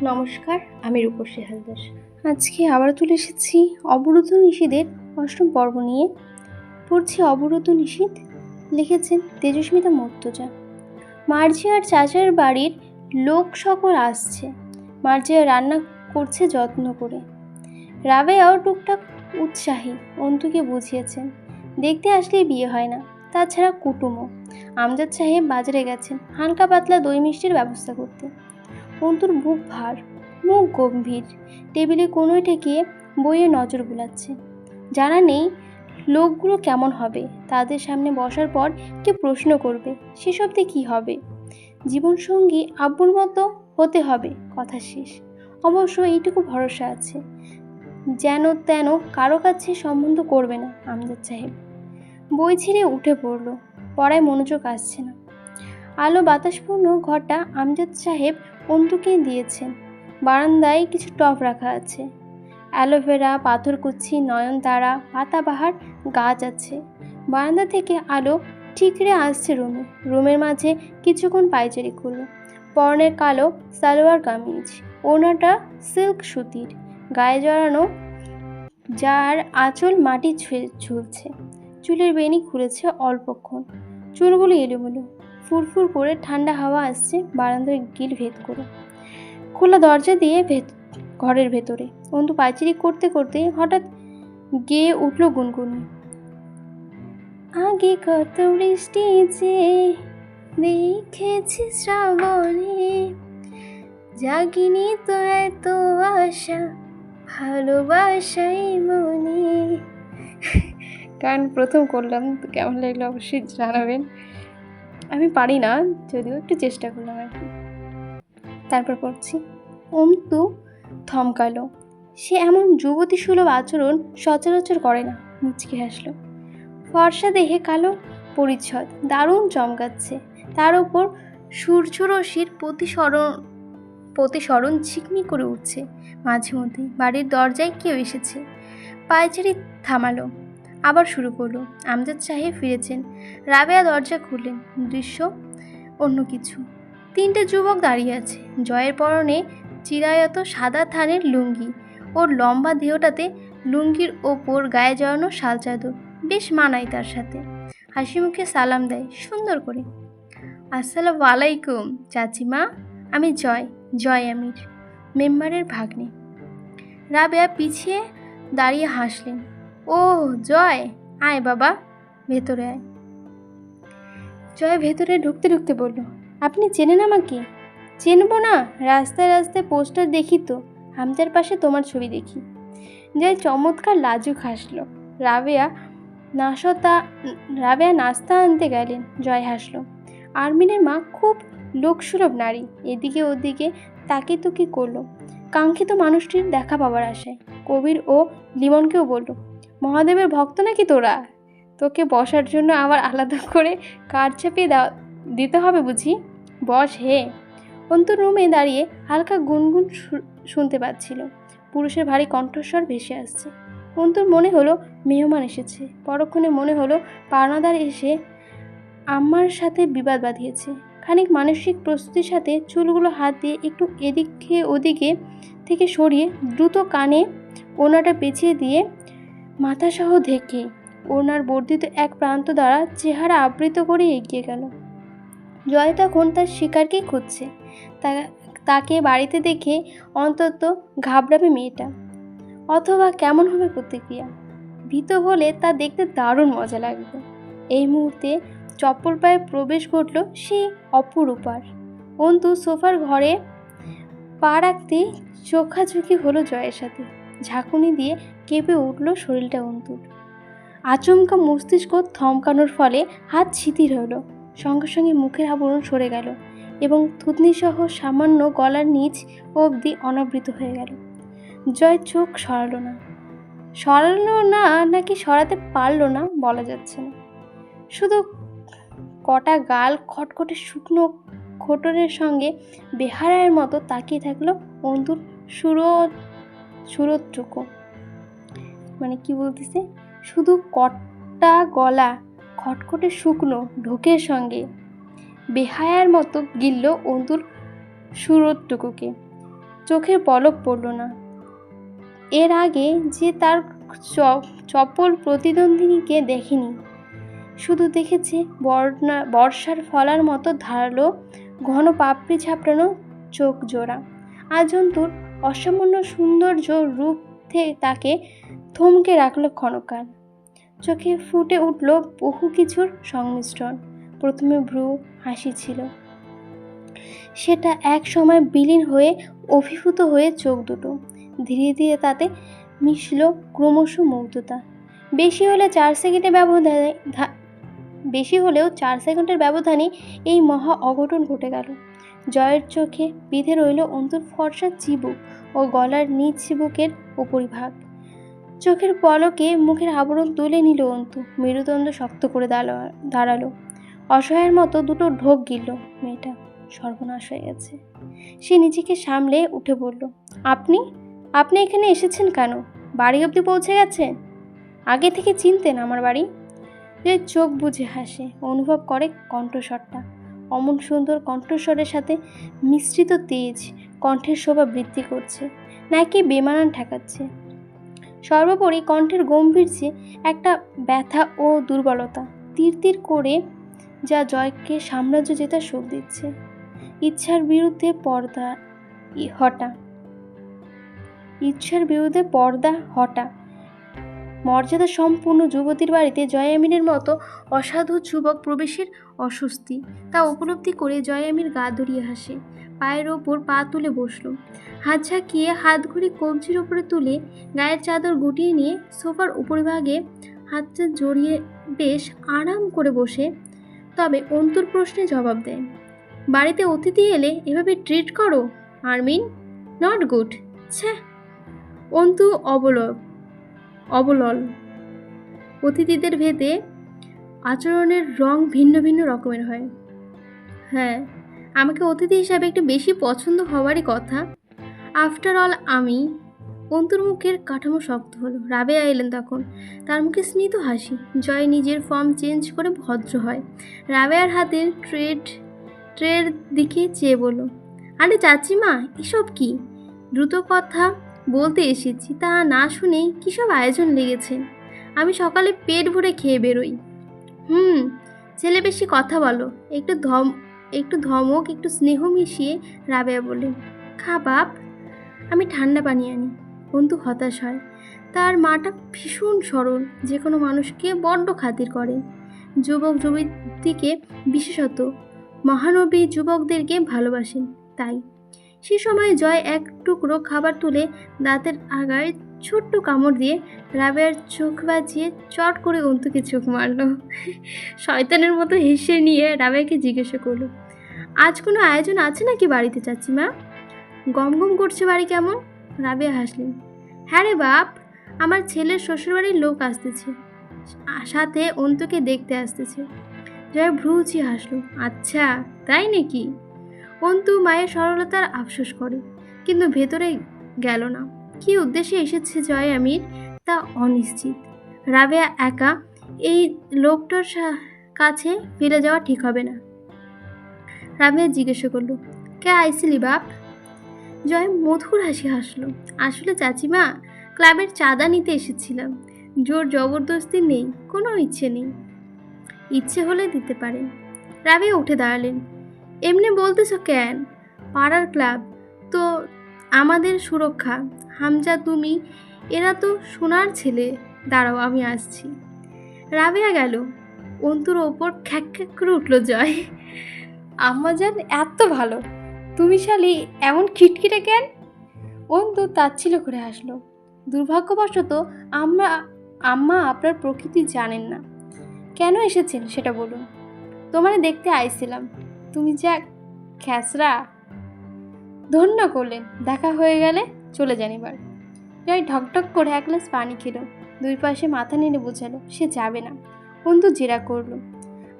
নমস্কার, আমি রূপসী হালদার। আজকে আবারও চলে এসেছি অবরুদ্ধ নিষিদ্ধের ৮ম পর্ব নিয়ে। পড়ছি অবরুদ্ধ নিষিদ্ধ, লিখেছেন তেজস্মিতা মর্তুজা। মার্জিয়ার চাচার বাড়ির লোক সকল আসছে। মার্জিয়া রান্না করছে যত্ন করে। রাবেয়াও টুকটাক উৎসাহী, অন্তুকে বুঝিয়েছেন দেখতে আসলেই বিয়ে হয় না, তাছাড়া কুটুমও। আমজাদ সাহেব বাজারে গেছেন হালকা পাতলা দই মিষ্টির ব্যবস্থা করতে। অন্তুর বুক ভার, মুখ গম্ভীর, টেবিলে কোনোই ঠেকিয়ে বইয়ে নজর বুলাচ্ছে। জানা নেই লোকগুলো কেমন হবে, তাদের সামনে বসার পর কে প্রশ্ন করবে, সেসব দিয়ে কী হবে। জীবনসঙ্গী আব্বুর মতো হতে হবে, কথা শেষ। অবশ্য এইটুকু ভরসা আছে, যেন তেন কারো কাছে সম্বন্ধ করবে না আমজাদ সাহেব। বই ছেড়ে উঠে পড়ল, পড়ায় মনোযোগ আসছে না। আলো বাতাসপূর্ণ ঘরটা আমজাদ সাহেব অন্তুকে দিয়েছেন। বারান্দায় কিছু টব রাখা আছে, অ্যালোভেরা, পাথরকুচি, নয়নতারা, পাতাবাহার গাছ আছে। বারান্দা থেকে আলো ঠিকরে আসছে রুমে। রুমের মাঝে কিছুক্ষণ পায়চারি করল। পরনের কালো সালোয়ার কামিজ, ওড়নাটা সিল্ক সুতির, গায়ে জড়ানো, যার আঁচল মাটি ছুঁয়ে ঝুলছে। চুলের বেনি খুলেছে অল্পক্ষণ, চুলগুলো এলোমেলো, ফুরফুর করে ঠান্ডা হাওয়া আসছে বারান্দার গিল ভেদ করে। খোলা দরজা দিয়ে ঘরের ভেতরে অন্তু পায়চারি করতে করতে হঠাৎ গেয়ে উঠল গুনগুনি। আগে কত বৃষ্টি যে দেখেছি শ্রাবণে, জাগিনি তো এত আশা ভালোবাসাই মনে। গান প্রথম করলাম, তো কেমন লাগলো অবশ্যই জানাবেন। আমি পারি না, যদিও একটু চেষ্টা করলাম আর কি। তারপর পড়ছি। অন্তু থমকালো। সে এমন যুবতী সুলভ আচরণ সচরাচর করে না। মুচকি হাসল। ফর্সা দেহে কালো পরিচ্ছদ দারুণ চমকাচ্ছে। তার ওপর সূর্যরশ্মির প্রতিসরণ ঝিকমি করে উঠছে। মাঝে মধ্যে বাড়ির দরজায় কেউ এসেছে। পায়চারি থামালো, আবার শুরু করলো। আমজাদ সাহেব ফিরেছেন। রাবেয়া দরজা খুললেন। দৃশ্য অন্য কিছু। 3টে যুবক দাঁড়িয়ে আছে। জয়ের পরনে চিরায়ত সাদা থানের লুঙ্গি, ওর লম্বা দেহটাতে লুঙ্গির ওপর গায়ে জড়ানো শাল চাদর বেশ মানায় তার সাথে। হাসি মুখে সালাম দেয় সুন্দর করে। আসসালামু আলাইকুম চাচিমা, আমি জয় আমির, মেম্বারের ভাগ্নে। রাবেয়া পিছিয়ে দাঁড়িয়ে হাসলেন। ও জয়, আয় বাবা, ভেতরে আয়। জয় ভেতরে ঢুকতে ঢুকতে বলল, আপনি চেনেন আমাকে? চেনবো না, রাস্তায় রাস্তায় পোস্টার দেখি তো, হামজার পাশে তোমার ছবি দেখি। জয় চমৎকার লাজুক হাসলো। রাবেয়া নাস্তা আনতে গেলেন। জয় হাসলো। আরমিনের মা খুব লোকসুলভ নারী, এদিকে ওদিকে তাকিতুকি করলো কাঙ্ক্ষিত মানুষটির দেখা পাবার আশায়। কবির ও লিমনকেও বলল, মহাদেবের ভক্ত নাকি তোরা? তোকে বসার জন্য আবার আলাদা করে কাঠ চাপিয়ে দিতে হবে বুঝি? বস হে। অন্তর রুমে দাঁড়িয়ে হালকা গুনগুন শুনতে পাচ্ছিল। পুরুষের ভারী কণ্ঠস্বর ভেসে আসছে। অন্তর মনে হলো মেহমান এসেছে। পরক্ষণে মনে হলো পাওনাদার এসে আম্মার সাথে বিবাদ বাঁধিয়েছে। খানিক মানসিক প্রস্তুতির সাথে চুলগুলো হাত দিয়ে একটু এদিকে ওদিকে থেকে সরিয়ে দ্রুত কানে ওড়নাটা পেঁচিয়ে দিয়ে মাথাসহ ঢেকে ওড়নার বর্ধিত এক প্রান্ত দ্বারা চেহারা আবৃত করে এগিয়ে গেল। জয় তখন তার শিকারকেই খুঁজছে। তাকে বাড়িতে দেখে অন্তত ঘাবড়াবে মেয়েটা, অথবা কেমন হবে প্রতিক্রিয়া। ভীত হলে তা দেখতে দারুণ মজা লাগবে। এই মুহূর্তে চপ্পল পায়ে প্রবেশ ঘটল সেই অপরূপার। অন্তু সোফার ঘরে পা রাখতে চোখাচোখি হলো জয়ের সাথে। ঝাঁকুনি দিয়ে কেঁপে উঠল শরীরটা অন্তুর। আচমকা মস্তিষ্ক থমকানোর ফলে হাত শিথিল হলো। সঙ্গে সঙ্গে মুখের আবরণ সরে গেল এবং থুতনিসহ সামান্য গলার নিচ অবধি অনাবৃত হয়ে গেল। জয় চোখ সরালো না নাকি সরাতে পারলো না বলা যাচ্ছে না। শুধু কটা গাল খটখটে শুকনো খোটরের সঙ্গে বেহারায়ের মতো তাকিয়ে থাকলো অন্তুর সুরতটুকু। মানে কি বলতেছে, শুধু কটা গলা খটখটে শুকনো ঢোকের সঙ্গে বেহায়ার মতো গিলল অন্তুর সুরতটুকুকে। চোখের পলক পড়ল না। এর আগে যে তার চপল প্রতিদ্বন্দ্বিনীকে দেখেনি, শুধু দেখেছে বর্ষার ফলার মতো ধারালো ঘন পাপড়ি ঝাপড়ানো চোখ জোড়া। আজ অন্তুর অসামান্য সৌন্দর্য রূপ তাকে থমকে রাখলো ক্ষণকাল। চোখে ফুটে উঠল বহু কিছুর সংমিশ্রণ। প্রথমে ভ্রু হাসি ছিল, সেটা এক সময় বিলীন হয়ে অভিভূত হয়ে চোখ দুটো। ধীরে ধীরে তাতে মিশল ক্রমশ মুগ্ধতা। বেশি হলেও 4 সেকেন্ডের ব্যবধানে এই মহা অঘটন ঘটে গেল। জয়ের চোখে বিঁধে রইল অন্তুর ফর্সা চিবুক ও গলার নিচ চিবুকের উপরিভাগ। চোখের পলকে মুখের আবরণ তুলে নিল অন্তু। মেরুদণ্ড শক্ত করে দাঁড়ালো। অসহায়ের মতো দুটো ঢোক গিলল মেয়েটা। সর্বনাশ হয়ে গেছে। সে নিজেকে সামলে উঠে বলল, আপনি আপনি এখানে এসেছেন কেন? বাড়ি অবধি পৌঁছে গেছেন? আগে থেকে চিনতেন আমার বাড়ি? যে চোখ বুজে হাসে, অনুভব করে কণ্ঠস্বরটা অমন সুন্দর কণ্ঠস্বরের সাথে মিশ্রিত তেজ কণ্ঠের শোভা বৃদ্ধি করছে, নাকি বেমানান ঠেকাচ্ছে। সর্বোপরি কণ্ঠের গম্ভীর্যে একটা ব্যথা ও দুর্বলতা তীর তীর করে, যা জয়কে সাম্রাজ্য জেতার সুখ দিচ্ছে। ইচ্ছার বিরুদ্ধে পর্দা হটা। মর্যাদা সম্পূর্ণ যুবতীর বাড়িতে জয় আমিনের মতো অসাধু যুবক প্রবেশের অস্বস্তি তা উপলব্ধি করে জয় আমির গা ধরিয়ে হাসে। পায়ের ওপর পা তুলে বসল। হাত ঝাঁকিয়ে হাত ঘড়ি কবজির ওপরে তুলে গায়ের চাদর গুটিয়ে নিয়ে সোফার উপরিভাগে হাতটা জড়িয়ে বেশ আরাম করে বসে তবে অন্তুর প্রশ্নে জবাব দেয়। বাড়িতে অতিথি এলে এভাবে ট্রিট করো আরমিন? Not good. ছ্যা। অন্তু অবলল। অতিথিদের ভেদে আচরণের রং ভিন্ন ভিন্ন রকমের হয়। হ্যাঁ, আমাকে অতিথি হিসাবে একটু বেশি পছন্দ হওয়ারই কথা। আফটার অল আমি। অন্তুর মুখের কাঠামো শক্ত হলো। রাবেয়া এলেন তখন। তার মুখে স্মিত হাসি। জয় নিজের ফর্ম চেঞ্জ করে ভদ্র হয়। রাবেয়ার হাতের ট্রের দিকে চেয়ে বলল, আরে চাচিমা, এসব কি? দ্রুত কথা বলতে এসেছি, তা না শুনেই কী সব আয়োজন লেগেছে। আমি সকালে পেট ভরে খেয়ে বেরোই। ছেলে বেশি কথা বলো। একটু ধমক একটু স্নেহ মিশিয়ে রাবেয়া বললেন, খা বাপ, আমি ঠান্ডা পানি আনি। অন্তু হতাশ হয়। তার মাটা ভীষণ সরল, যে কোনো মানুষকে বড্ড খাতির করেন। যুবক যুবতীকে বিশেষত মহানবী যুবকদেরকে ভালোবাসেন। তাই সে সময় জয় এক টুকরো খাবার তুলে দাঁতের আগায় ছোট্ট কামড় দিয়ে রাবেয়ার চোখ বাজিয়ে চট করে অন্তুকে চোখ মারল। শয়তানের মতো হেসে নিয়ে রাবেয়াকে জিজ্ঞাসা করলো, আজ কোনো আয়োজন আছে নাকি বাড়িতে চাচিমা? গমগম করছে বাড়ি কেমন? রাবেয়া হাসলেন। হ্যাঁ রে বাপ, আমার ছেলের শ্বশুরবাড়ির লোক আসতেছে, সাথে অন্তুকে দেখতে আসতেছে। জয় ভ্রুচি হাসলো। আচ্ছা, তাই নাকি? অন্তু মায়ের সরলতার আফসোস করে, কিন্তু ভেতরে গেল না। কি উদ্দেশ্যে এসেছে জয় আমির তা অনিশ্চিত। রাবেয়া একা এই লোকটার কাছে ফিরে যাওয়া ঠিক হবে না। রাবেয়া জিজ্ঞাসা করল, কে আইসিলি বাপ? জয় মধুর হাসি হাসলো। আসলে চাচিমা, ক্লাবের চাঁদা নিতে এসেছিলাম। জোর জবরদস্তি নেই, কোনো ইচ্ছে নেই। ইচ্ছে হলে দিতে পারেন। রাবেয়া উঠে দাঁড়ালেন। এমনি বলতেছ কেন? পাড়ার ক্লাব তো আমাদের সুরক্ষা। হামজা, তুমি, এরা তো সোনার ছেলে। দাঁড়াও, আমি আসছি। রাবেয়া গেল। অন্তুর ওপর খ্যাক খ্যাক করে উঠল জয়। আম্মাজান এত ভালো, তুমি শালি এমন খিটখিটে কেন? অন্তু তাচ্ছিল্য করে হাসলো। দুর্ভাগ্যবশত আম্মা আপনার প্রকৃতি জানেন না। কেন এসেছেন সেটা বলুন। তোমারে দেখতে আইছিলাম। তুমি যা খ্যাসরা। ধন্য করলেন, দেখা হয়ে গেলে চলে যান এবার। জয় ঢকঢক করে এক গ্লাস পানি খেলো। দুই পাশে মাথা নেড়ে বোঝালো সে যাবে না। অন্তু জেরা করলো,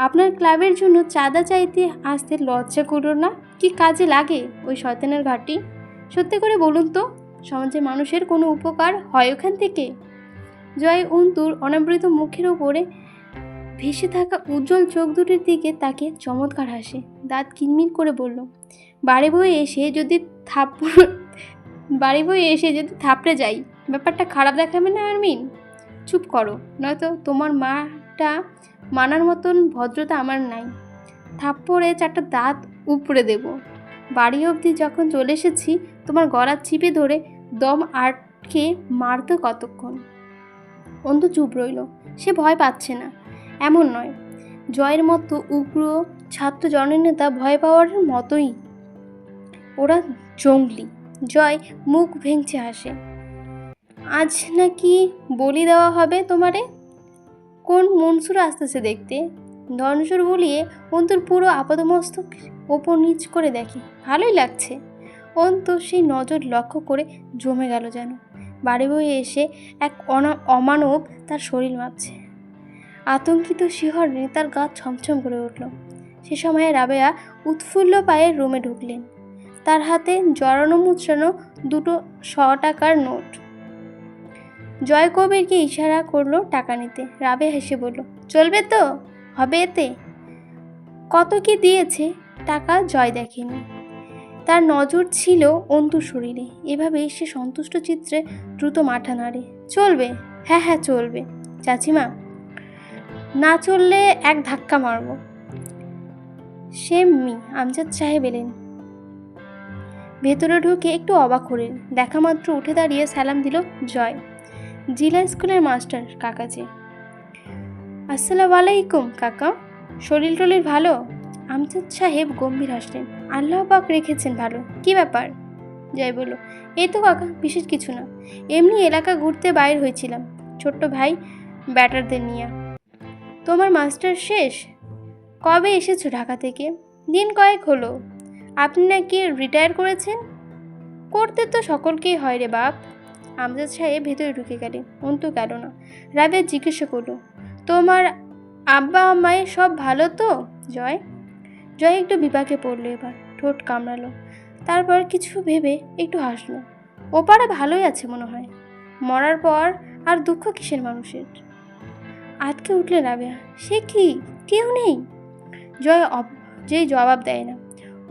আপনার ক্লাবের জন্য চাঁদা চাইতে আসতে লজ্জা করলো না? কি কাজে লাগে ওই শয়তানের ঘাটি? সত্যি করে বলুন তো, সমাজে মানুষের কোনো উপকার হয় ওখান থেকে? জয় অন্তুর অনাবৃত মুখের ওপরে ভেসে থাকা উজ্জ্বল চোখ দুটির দিকে তাকে চমৎকার হাসে। দাঁত কিনমিন করে বলল, বাড়ি বয়ে এসে যদি বাড়ি বই এসে যদি থাপড়ে যাই, ব্যাপারটা খারাপ দেখাবে না আরমিন? চুপ করো, নয়তো তোমার মাটা মানার মতন ভদ্রতা আমার নাই। থাপ্পড়ে 4টা দাঁত উপড়ে দেব। বাড়ি অবধি যখন চলে এসেছি, তোমার গলা চিপে ধরে দম আটকে মারতে কতক্ষণ? অন্তু চুপ রইল। সে ভয় পাচ্ছে না, এমন নয়। জয়ের মতো উগ্র ছাত্র জননেতা ভয় পাওয়ার মতোই। ওরা জঙ্গলি। জয় মুখ ভেঙচে হাসে। আজ নাকি বলি দেওয়া হবে তোমারে? কোন মনসুর আসতেছে দেখতে? ধনসুর বলিয়ে অন্তুর পুরো আপাদমস্তক ওপর নিচ করে দেখে। ভালোই লাগছে। অন্তু সেই নজর লক্ষ্য করে জমে গেল যেন। বাড়ি বয়ে এসে এক অমানব তার শরীর মাপছে। আতঙ্কিত শিহরণে তার গা ছমছম করে উঠল। সে সময় রাবেয়া উৎফুল্ল পায়ে রুমে ঢুকলেন। তার হাতে জড়ানো মুচড়ানো 2 100 টাকার নোট। জয় কবিরকে ইশারা করলো টাকা নিতে। রাবে হেসে বলল, চলবে তো? হবে এতে? কত কি দিয়েছে টাকা জয় দেখেনি। তার নজর ছিল অন্তুর শরীরে। এভাবেই সে সন্তুষ্ট চিত্রে দ্রুত মাথা নাড়ে। চলবে? হ্যাঁ হ্যাঁ চলবে চাচিমা। না চললে এক ধাক্কা মারব। সেমনি আমজাদ সাহেব এলেন। ভেতরে ঢুকে একটু অবাক হলেন। দেখা মাত্র উঠে দাঁড়িয়ে সালাম দিল জয়। জিলা স্কুলের মাস্টার কাকাজি। আসসালামু আলাইকুম কাকা, শরীর টরীর ভালো? আমজাদ সাহেব গম্ভীর হাসলেন। আল্লাহ পাক রেখেছেন ভালো। কি ব্যাপার? জয় বলল, এই তো কাকা, বিশেষ কিছু না, এমনি এলাকা ঘুরতে বাইর হয়েছিলাম ছোট্ট ভাই ব্যাটারদের নিয়ে। তোমার মাস্টার শেষ? কবে এসেছো ঢাকা থেকে? দিন কয়েক হলো। আপনি নাকি রিটায়ার করেছেন? করতে তো সকলকেই হয় রে বাপ। আমজাদ সাহেব ভেতরে ঢুকে গেলেন। অন্তু গেল না। রাবেয়া জিজ্ঞাসা করলো, তোমার আব্বা আম্মায় সব ভালো তো? জয় জয় একটু বিপাকে পড়লো। এবার ঠোঁট কামড়ালো, তারপর কিছু ভেবে একটু হাসলো। ওপারা ভালোই আছে মনে হয়। মরার পর আর দুঃখ কিসের মানুষের? আটকে উঠলে রাবেয়া। সে কি, কেউ নেই? যেই জবাব দেয় না।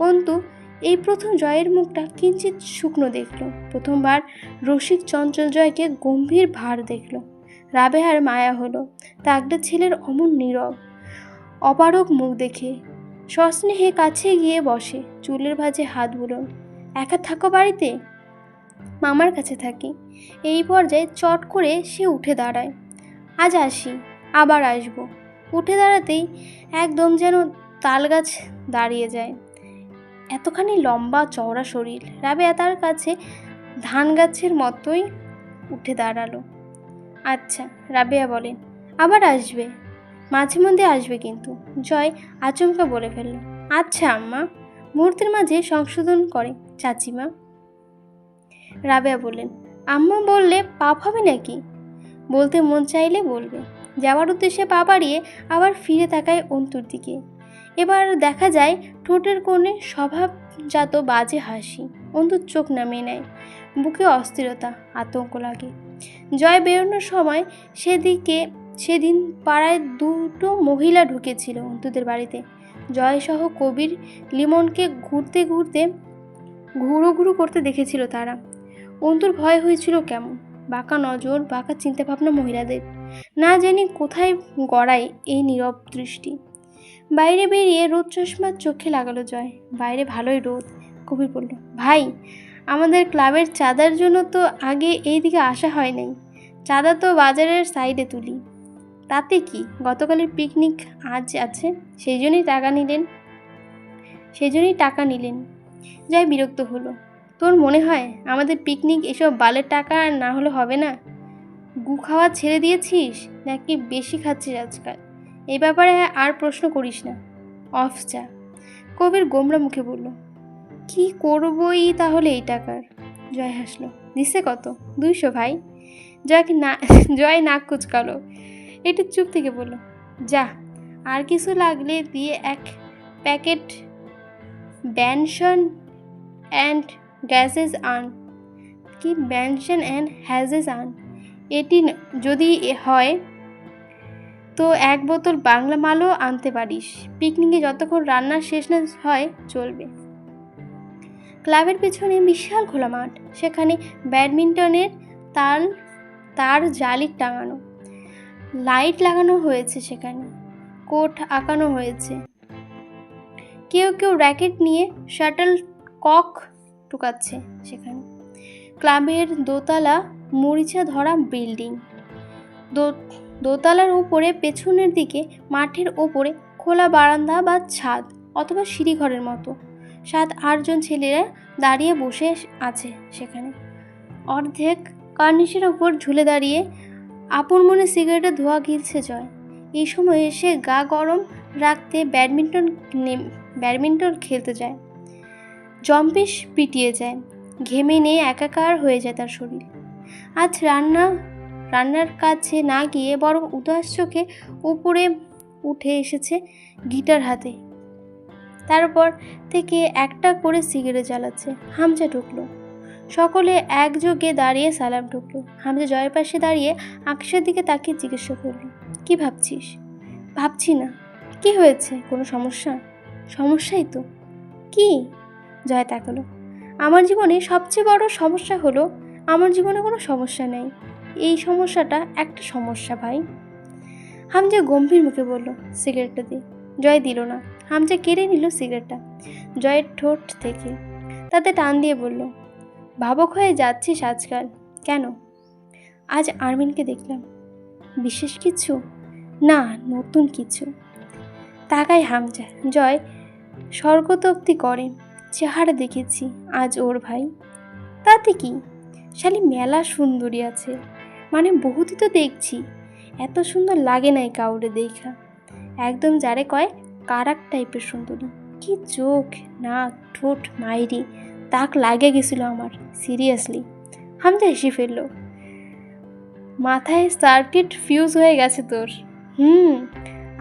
অন্তু এই প্রথম জয়ের মুখটা কিঞ্চিত শুকনো দেখল। প্রথমবার রসিক চঞ্চল জয়কে গম্ভীর ভার দেখল। রাবেয়ার মায়া হলো তাগড়া ছেলের অমন নীরব অপারগ মুখ দেখে। সস্নেহে কাছে গিয়ে বসে, চুলের ভাঁজে হাত বুলোন। একা থাকো বাড়িতে? মামার কাছে থাকি। এই পর্যায়ে চট করে সে উঠে দাঁড়ায়। আজ আসি, আবার আসবো। উঠে দাঁড়াতেই একদম যেন তালগাছ দাঁড়িয়ে যায়। এতখানি লম্বা চওড়া শরীর। রাবেয়া তার কাছে ধান গাছের মতোই উঠে দাঁড়ালো। আচ্ছা, রাবেয়া বলেন, আবার আসবে? মাঝে মধ্যে আসবে কিন্তু। জয় আচমকা বলে ফেলল, আচ্ছা আম্মা। মুহূর্তের মাঝে সংশোধন করে, চাচিমা। রাবেয়া বললেন, আম্মা বললে পাপ হবে নাকি? বলতে মন চাইলে বলবে। যাওয়ার উদ্দেশ্যে পা বাড়িয়ে আবার ফিরে তাকায় অন্তুর দিকে। এবার দেখা যায় ঠোঁটের কোণে স্বভাবজাত বাজে হাসি। অন্তুর চোখ নামিয়ে নেয়। বুকে অস্থিরতা, আতঙ্ক লাগে। জয় বেরোনোর সময় সেদিন পাড়ায় 2 মহিলা ঢুকেছিল অন্তুদের বাড়িতে। জয়সহ কবির লিমনকে ঘুরো করতে দেখেছিল তারা। অন্তুর ভয় হয়েছিল কেমন। বাঁকা নজর, বাঁকা চিন্তাভাবনা মহিলাদের। না জানি কোথায় গড়ায় এই নীরব দৃষ্টি। বাইরে বেরিয়ে রোদ চশমা চোখে লাগালো জয়। বাইরে ভালোই রোদ। কবির বলল, ভাই, আমাদের ক্লাবের চাঁদার জন্য তো আগে এই দিকে আসা হয় নাই। চাঁদা তো বাজারের সাইডে তুলি। তাতে কি, গতকালের পিকনিক আজ আছে, সেই জন্যই টাকা নিলেন। জয় বিরক্ত হলো। তোর মনে হয় আমাদের পিকনিক এসব বালের টাকা না হলে হবে না? গু খাওয়া ছেড়ে দিয়েছিস নাকি বেশি খাচ্ছিস আজকাল? এই ব্যাপারে আর প্রশ্ন করিস না। অফ চা। কবির গোমরা মুখে বলল, কি করবই তাহলে এই টাকার? জয় হাসলো। দিছে কত? 200 ভাই। জয় নাক কুচকালো। একটু চুপ থেকে বলল, যা, আর কিছু লাগলে দিয়ে 1 প্যাকেট ব্যানসন অ্যান্ড গ্যাসেস আন। কি ব্যানসন অ্যান্ড হ্যাজেস আন? এটি যদি হয় তো 1 বোতল বাংলা মালও আনতে পারিস। পিকনিকে যতক্ষণ রান্না শেষ না হয় চলবে। ক্লাবের পেছনে বিশাল খোলা মাঠ, সেখানে ব্যাডমিন্টনের তার তার জালি টাঙানো, লাইট লাগানো হয়েছে, সেখানে কোর্ট আঁকানো হয়েছে। কেউ কেউ র্যাকেট নিয়ে শাটল কক টুকাচ্ছে সেখানে। ক্লাবের দোতলা মরিচা ধরা বিল্ডিং, দোতলার উপরে পেছনের দিকে মাঠের ওপরে খোলা বারান্দা বা ছাদ অথবা সিঁড়িঘরের মতো 7-8 জন ছেলেরা দাঁড়িয়ে বসে আছে সেখানে। অর্ধেক কার্নিশের ওপর ঝুলে দাঁড়িয়ে আপন মনে সিগারেটের ধোঁয়া গিলছে জয়। এই সময় এসে গা গরম রাখতে ব্যাডমিন্টন খেলতে যায়। জম্পিস পিটিয়ে যায়, ঘেমে নিয়ে একাকার হয়ে যায় তার শরীর। আজ রান্নার কাছে না গিয়ে বরং উদাস চোখে উপরে উঠে এসেছে গিটার হাতে। তারপর থেকে একটা করে সিগারেট জ্বালাচ্ছে। হামজা ঢুকলো। সকলে একযোগে দাঁড়িয়ে সালাম ঠুকলো। হামজা জয়ের পাশে দাঁড়িয়ে আকাশের দিকে তাকিয়ে জিজ্ঞাসা করলো, কি ভাবছিস? ভাবছি না। কি হয়েছে? কোনো সমস্যা? সমস্যাই তো। কি? জয় তাকালো। আমার জীবনে সবচেয়ে বড় সমস্যা হলো আমার জীবনে কোনো সমস্যা নেই। এই সমস্যাটা একটা সমস্যা ভাই। হামজা গম্ভীর মুখে বলল, সিগারেটটা দে। জয় দিল না। হামজা কেড়ে নিল সিগারেটটা জয়ের ঠোঁট থেকে, তাতে টান দিয়ে বলল, ভাবক হয়ে যাচ্ছিস আজকাল কেন? আজ আরমিনকে দেখলাম। বিশেষ কিছু না, নতুন কিছু। তাকায় হামজা। জয় স্বর্গতোক্তি করে, চেহারা দেখেছি আজ ওর ভাই। তাতে কি? শালি মেলা সুন্দরী আছে, মানে বহুতই তো দেখছি, এত সুন্দর লাগে নাই কাউরে দেখা। একদম যারে কয় কারাক টাইপের সুন্দরী। কি চোখ, নাক, ঠোঁট, মাইরি, তাক লাগে গেছিল আমার, সিরিয়াসলি। হামজা হেসে ফেললো। মাথায় সার্কিট ফিউজ হয়ে গেছে তোর।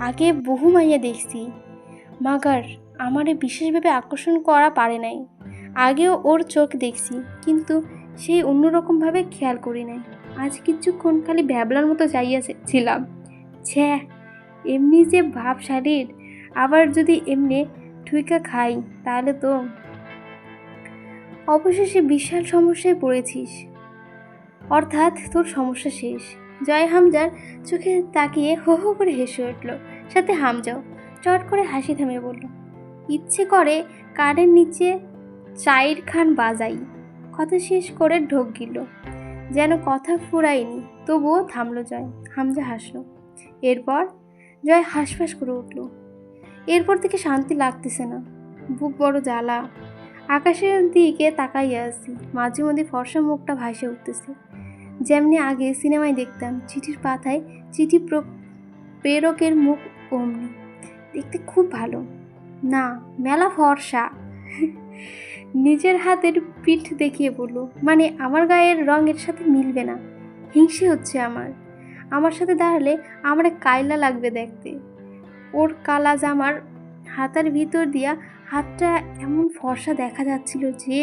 আগে বহু মাইয়া দেখছি, মাগার আমারে বিশেষভাবে আকর্ষণ করা পারে নাই। আগেও ওর চোখ দেখছি, কিন্তু সেই অন্যরকমভাবে খেয়াল করি নাই। আজ কিছুক্ষণ খালি ভ্যাবলার মতো যাইয়াছিলাম। ছ্যা, এমনি যে ভাবশালীর, আবার যদি এমনি ঠুইকা খাই তাহলে তো। অবশেষে বিশাল সমস্যায় পড়েছিস, অর্থাৎ তোর সমস্যা শেষ। জয় হামজার চোখে তাকিয়ে হো হো করে হেসে উঠল, সাথে হামজাও চট করে হাসি থামিয়ে বলল, ইচ্ছে করে কানের নিচে চাইর খান বাজাই। কথা শেষ করে ঢোক গিল, যেন কথা ফুরায়নি, তবুও থামলো জয়। হামজা হাসলো। এরপর জয় হাঁসফাঁস করে উঠল। এরপর থেকে শান্তি লাগতেছে না, বুক বড় জ্বালা। আকাশের দিকে তাকাইয়া আছি, মাঝে মধ্যে ফর্সা মুখটা ভাসে উঠতেছে, যেমনি আগে সিনেমায় দেখতাম চিঠির পাতায় চিঠি প্রেরকের মুখ, অমনি দেখতে খুব ভালো না, মেলা ফর্সা। নিজের হাতের পিঠ দেখিয়ে বলল, মানে আমার গায়ের রঙের সাথে মিলবে না। হিংসে হচ্ছে আমার সাথে দাঁড়ালে আমার কায়লা লাগবে দেখতে। ওর কালা জামার হাতার ভিতর দিয়া হাতটা এমন ফর্সা দেখা যাচ্ছিল যে।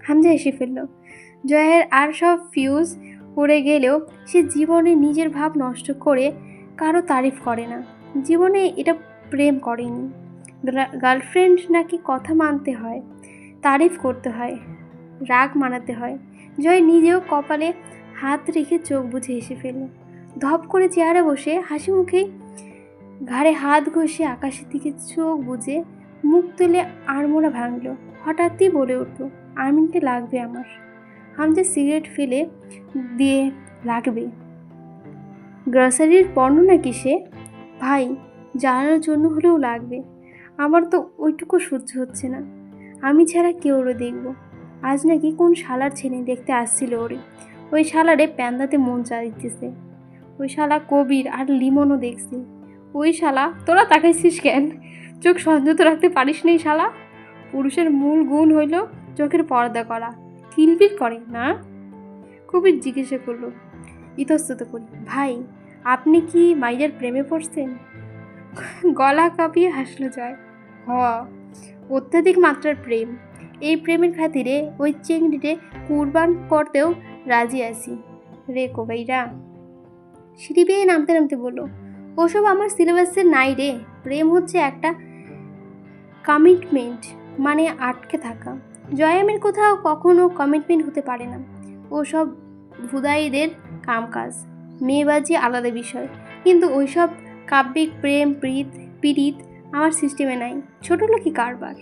হামজা এসে ফেলল। জয়ের আর সব ফিউজ উড়ে গেলেও সে জীবনে নিজের ভাব নষ্ট করে কারো তারিফ করে না। জীবনে এটা প্রেম করেনি। গার্লফ্রেন্ড নাকি কথা মানতে হয়, তারিফ করতে হয়, রাগ মানাতে হয়। জয় নিজেও কপালে হাত রেখে চোখ বুজে হেসে ফেলল। ধপ করে চেয়ারে বসে হাসি মুখে ঘাড়ে হাত ঘষে আকাশের দিকে চোখ বুজে মুখ তুলে আড়মোড়া ভাঙল। হঠাৎই বলে উঠল, আর্মিনকে লাগবে আমার। হামজা সিগারেট ফেলে দিয়ে, লাগবে? গ্রসারির পণ্য নাকি সে? ভাই, জ্বালানোর জন্য হলেও লাগবে। আমার তো ওইটুকু সহ্য হচ্ছে না। আমি ছাড়া কেউ ওরে দেখব। আজ নাকি কোন শালার ছেলে দেখতে আসছিল ওরে। ওই শালারে প্যান্দাতে মন চাইতেছে। ওই শালা কবির আর লিমনও দেখছি। ওই শালা, তোরা তাকাইছিস কেন? চোখ সংযত রাখতে পারিস নি শালা? পুরুষের মূল গুণ হইল চোখের পর্দা করা। কিলবিল করে না? কবির জিজ্ঞাসা করলো ইতস্তত করি, ভাই আপনি কি মাইয়ার প্রেমে পড়ছেন? গলা কাঁপিয়ে হাসলো জয়। অত্যাধিক মাত্রার প্রেম। এই প্রেমের খাতিরে ওই চেংড়িতে কুরবান করতেও রাজি আছি রে কোবাইরা। সিঁড়ি বেয়ে নামতে নামতে বললো, ওসব আমার সিলেবাসে নাই রে। প্রেম হচ্ছে একটা কমিটমেন্ট, মানে আটকে থাকা। জয়ামের কোথাও কখনো কমিটমেন্ট হতে পারে না। ওসব ভুদাইদের কামকাজ। মেয়েবাজি আলাদা বিষয়, কিন্তু ওইসব কাব্যিক প্রেম পীড়িত আমার সিস্টেমে নাই। ছোট লোকই কারবার।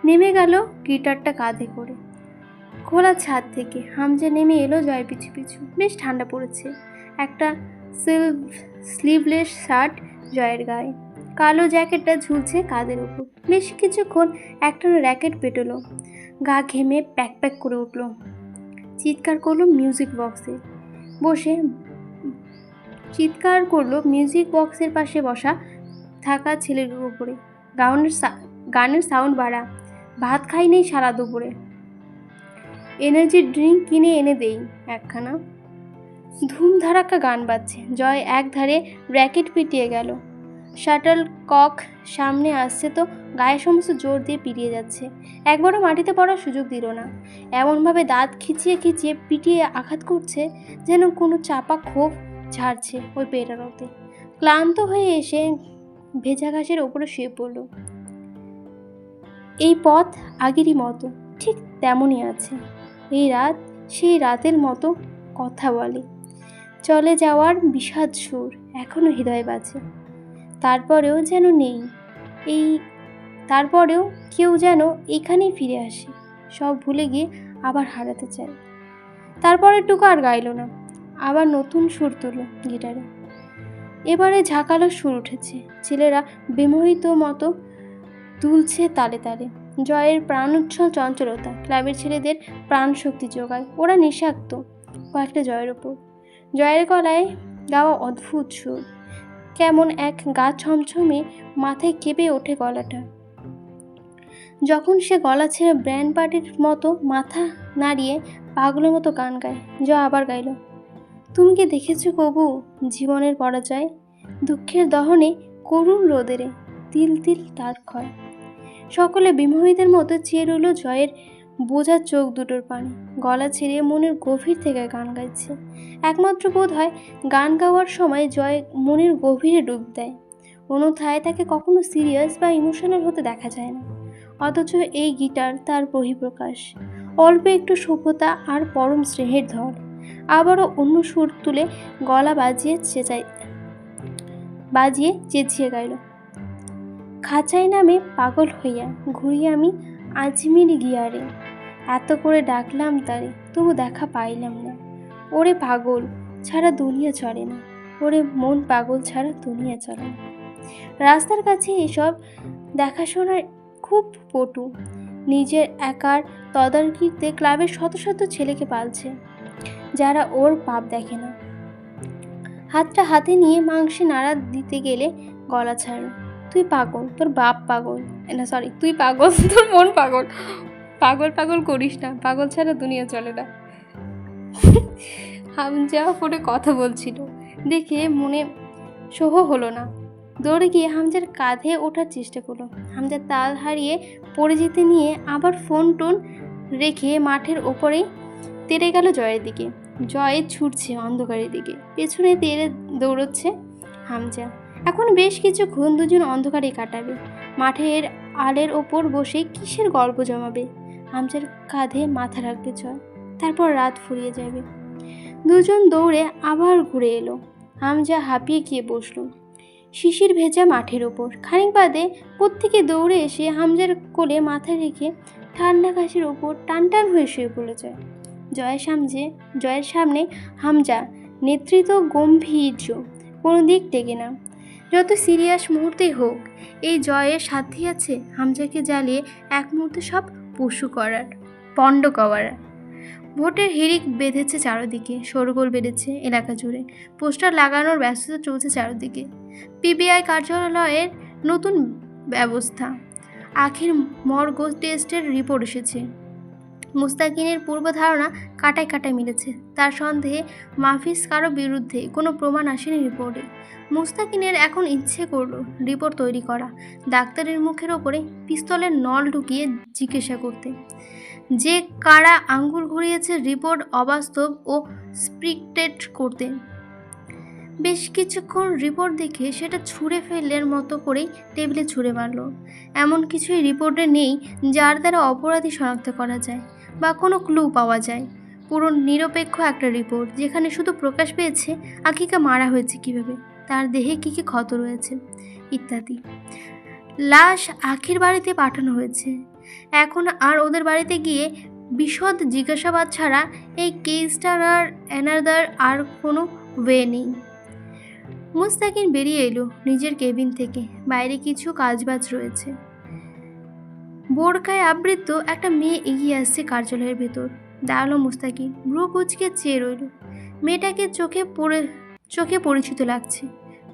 নেমে গেল গিটারটা কাঁধে করে খোলা ছাদ থেকে। হামজা নেমে এলো জয়ের পিছু পিছু। বেশ ঠান্ডা পড়েছে। একটা স্লিভলেস শার্ট জয়ের গায়ে, কালো জ্যাকেটটা ঝুলছে কাঁধের উপর। বেশ কিছুক্ষণ একটানা র্যাকেট পেটোলো। গা ঘেমে প্যাক প্যাক করে উঠল। চিৎকার করলো মিউজিক বক্সের পাশে বসা থাকা ছেলের উপরে। গানের সাউন্ড বাড়া। ভাত খাই নেই সারা দুপুরে, এনার্জি ড্রিঙ্ক কিনে এনে দেই একখানা। ধুমধারাক্কা গান বাজছে। জয় একধারে র্যাকেট পিটিয়ে গেল। শাটল কক সামনে আসছে তো গায়ে সমস্ত জোর দিয়ে পিটিয়ে যাচ্ছে। একবারও মাটিতে পড়ার সুযোগ দিল না। এমনভাবে দাঁত খিচিয়ে খিচিয়ে পিটিয়ে আঘাত করছে যেন কোনো চাপা ক্ষোভ ঝাড়ছে ওই পেটানোতে। ক্লান্ত হয়ে এসে ভেজা ঘাসের ওপরে শুয়ে পড়ল। এই পথ আগেরই মতো, ঠিক তেমনই আছে। এই রাত সেই রাতের মতো কথা বলে। চলে যাওয়ার বিষাদ সুর এখনো হৃদয়ে বাজে। তারপরেও কেউ যেন এখানেই ফিরে আসে, সব ভুলে গিয়ে আবার হারাতে চায়। তারপরের টুকু আর গাইল না। আবার নতুন সুর তুলল গিটারে। এবারে ঝাঁকালো সুর উঠেছে। ছেলেরা বিমোহিত মতো দুলছে তালে তালে। জয়ের প্রাণোচ্ছল চঞ্চলতা ক্লাবের ছেলেদের প্রাণ শক্তি যোগায়। ওরা নিঃস্বার্থ কয়েকটা জয়ের ওপর। জয়ের গলায় গাওয়া অদ্ভুত সুর, কেমন এক গা ছমছমে মাথায় কেঁপে ওঠে গলাটা। যখন সে গলা ছেড়ে ব্র্যান্ড পার্টির মতো মাথা নাড়িয়ে পাগলের মতো গান গায়। জয় আবার গাইল, তুমি কি দেখেছো কবু জীবনের পরাজয়, দুঃখের দহনে করুণ রোদেরে তিল তিল তার ক্ষয়। সকলে বিমোহিতের মতো চেয়ে রইল জয়ের বোঝা চোখ দুটোর পানে। গলা ছেড়ে মনের গভীর থেকে গান গাইছে। একমাত্র বোধ হয় গান গাওয়ার সময় জয় মনের গভীরে ডুব দেয়, অন্যথায় তাকে কখনো সিরিয়াস বা ইমোশনাল হতে দেখা যায় না। অথচ এই গিটার তার বহিঃপ্রকাশ, অল্প একটু সভ্যতা আর পরম স্নেহের ধর। আবারও অন্য সুর তুলে গলা বাজিয়ে চেঁচিয়ে গাইল, খাঁচাই নামে পাগল হইয়া ঘুরি আমি আজমির গিয়ারে, এত করে ডাকলাম তারে তবু দেখা পাইলাম না। ওরে পাগল ছাড়া দুনিয়া চলে না, ওরে মন পাগল ছাড়া দুনিয়া চলে না। রাস্তার কাছে এসব দেখাশোনার খুব পটু। নিজের একার তদারকিতে ক্লাবের শত শত ছেলেকে পালছে, যারা ওর পাপ দেখে না। হাতটা হাতে নিয়ে মাংসে নাড়া দিতে গেলে গলা ছাড়ল, তুই পাগল, তোর বাপ পাগল, তুই পাগল, তোর মন পাগল, পাগল পাগল করিস না, পাগল ছাড়া দুনিয়া চলে না। হামজা ফোনে কথা বলছিল দেখে মনে সহ হলো না। দৌড়ে গিয়ে হামজার কাঁধে ওঠার চেষ্টা করলো। হামজা তাল হারিয়ে পড়ে যেতে নিয়ে আবার ফোন টোন রেখে মাঠের ওপরেই তেড়ে গেল জয়ের দিকে। জয় ছুটছে অন্ধকারের দিকে, পেছনে তেড়ে দৌড়চ্ছে হামজা। এখন বেশ কিছুক্ষণ দুজন অন্ধকারে কাটাবে। মাঠের আলের ওপর বসে কিসের গল্প জমাবে। হামজার কাঁধে মাথা রাখবে জয়, তারপর রাত ফুরিয়ে যাবে। দুজন দৌড়ে আবার ঘুরে এলো। হামজা হাঁপিয়ে গিয়ে বসলো শিশির ভেজা মাঠের ওপর। খানিক বাদে কোত্থেকে দৌড়ে এসে হামজার কোলে মাথা রেখে ঠান্ডা ঘাসের ওপর টান টান হয়ে শুয়ে পড়ে যায়। জয়ের সামনে হামজা, নেতৃত্ব গম্ভীর্য, কোনো দিক টেকে না। যত সিরিয়াস মুহূর্তেই হোক, এই জয়ের সাধ্যই আছে হামজাকে জ্বালিয়ে এক মুহূর্তে সব পণ্ড করার। ভোটের হিড়িক বেঁধেছে চারদিকে, শোরগোল বেড়েছে এলাকা জুড়ে, পোস্টার লাগানোর ব্যস্ততা চলছে চারদিকে। পিবিআই কার্যালয়ের নতুন ব্যবস্থা, আখির মর্গ টেস্টের রিপোর্ট এসেছে। মুস্তাকিনের পূর্বধারণা কাটায় কাটায় মিলেছে। তার সন্দেহে মাহফিজ কারো বিরুদ্ধে কোনো প্রমাণ আসেনি রিপোর্টে। মুস্তাকিনের এখন ইচ্ছে করলো রিপোর্ট তৈরি করা, ডাক্তারের মুখের ওপরে পিস্তলের নল ঢুকিয়ে জিজ্ঞাসা করতে, যে কারা আঙ্গুল ঘুরিয়েছে রিপোর্ট অবাস্তব ও স্ক্রিপ্টেড করতে। বেশ কিছুক্ষণ রিপোর্ট দেখে সেটা ছুঁড়ে ফেললের মতো করেই টেবিলে ছুঁড়ে মারল। এমন কিছুই রিপোর্টে নেই যার দ্বারা অপরাধী শনাক্ত করা যায় বা কোনো ক্লু পাওয়া যায়। পুরো নিরপেক্ষ একটা রিপোর্ট যেখানে শুধু প্রকাশ পেয়েছে আখিকে মারা হয়েছে কিভাবে, তার দেহে কী কী ক্ষত রয়েছে ইত্যাদি। লাশ আখির বাড়িতে পাঠানো হয়েছে। এখন আর ওদের বাড়িতে গিয়ে বিশদ জিজ্ঞাসাবাদ ছাড়া এই কেসটার আর অ্যানাদার আর কোনো ওয়ে নেই। মুস্তাকিন বেরিয়ে এলো নিজের কেবিন থেকে। বাইরে কিছু কাজবাজ রয়েছে। বোরকায় আবৃত একটা মেয়ে এগিয়ে আসছে কার্যালয়ের ভেতর। দাঁড়ালো মুস্তাকিন, ভ্রু কুচকে চেয়ে রইল। মেয়েটাকে চোখে পরিচিত লাগছে।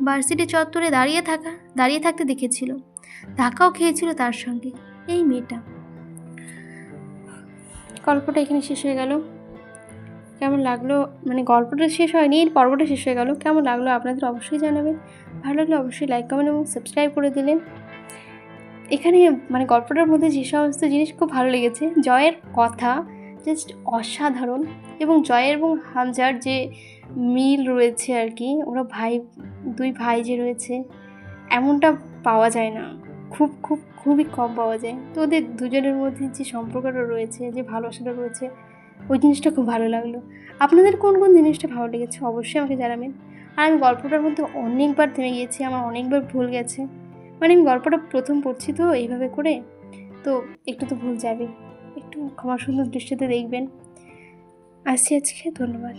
ভার্সিটি চত্বরে দাঁড়িয়ে থাকতে দেখেছিল, ধাক্কাও খেয়েছিল তার সঙ্গে। এই মেয়েটা। গল্পটা এখানে শেষ হয়ে গেল। কেমন লাগলো, গল্পটা শেষ হয়নি, পর্বটা শেষ হয়ে গেল। কেমন লাগলো আপনাদের অবশ্যই জানাবেন। ভালো লাগলে অবশ্যই লাইক কমেন্ট এবং সাবস্ক্রাইব করে দিলেন। এখানে গল্পটার মধ্যে যে সমস্ত জিনিস খুব ভালো লেগেছে, জয়ের কথা জাস্ট অসাধারণ, এবং জয়ের এবং হামজার যে মিল রয়েছে আর কি, ওরা দুই ভাই যে রয়েছে, এমনটা পাওয়া যায় না, খুবই কম পাওয়া যায়। তো ওদের দুজনের মধ্যে যে সম্পর্কটা রয়েছে, যে ভালোবাসাটা রয়েছে, ওই জিনিসটা খুব ভালো লাগলো। আপনাদের কোন কোন জিনিসটা ভালো লেগেছে অবশ্যই আমাকে জানাবেন। আর আমি গল্পটার মধ্যে অনেকবার থেমে গিয়েছি, আমার অনেকবার ভুল গেছে। আমি গল্পটা প্রথম পড়ছি তো এইভাবে করে, তো একটু তো ভুল যাবে, একটু ক্ষমা সুন্দর দৃষ্টিতে দেখবেন। আসছি আজকে, ধন্যবাদ।